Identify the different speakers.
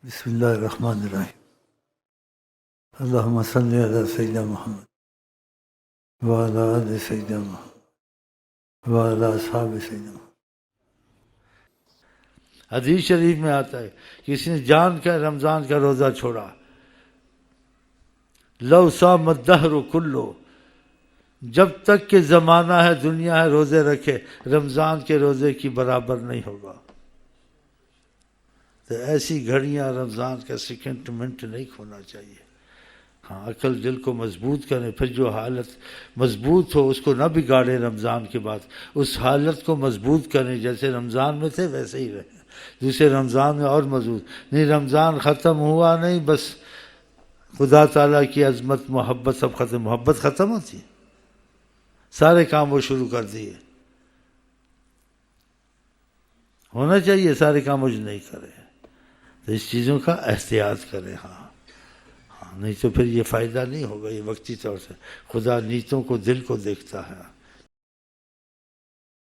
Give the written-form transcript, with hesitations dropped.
Speaker 1: بسم اللہ الرحمن الرحیم اللہم صلی علی سیدنا محمد وعلی آل سیدنا محمد وعلی اصحاب سیدنا محمد۔ حدیث شریف میں آتا ہے کسی نے جان کر رمضان کا روزہ چھوڑا، لو صام الدہر کلو، جب تک کہ زمانہ ہے دنیا ہے روزے رکھے رمضان کے روزے کی برابر نہیں ہوگا۔ تو ایسی گھڑیاں رمضان کا سیکنڈ منٹ نہیں کھونا چاہیے۔ ہاں، عقل دل کو مضبوط کرے، پھر جو حالت مضبوط ہو اس کو نہ بگاڑے، رمضان کے بعد اس حالت کو مضبوط کریں، جیسے رمضان میں تھے ویسے ہی رہیں، دوسرے رمضان میں اور مضبوط نہیں۔ رمضان ختم ہوا نہیں، بس خدا تعالیٰ کی عظمت محبت سب ختم، محبت ختم ہوتی، سارے کام وہ شروع کر دیے۔ ہونا چاہیے سارے کام مجھ نہیں کرے، تو اس چیزوں کا احتیاط کریں۔ ہاں نہیں تو پھر یہ فائدہ نہیں ہوگا، یہ وقتی طور سے۔ خدا نیتوں کو دل کو دیکھتا ہے۔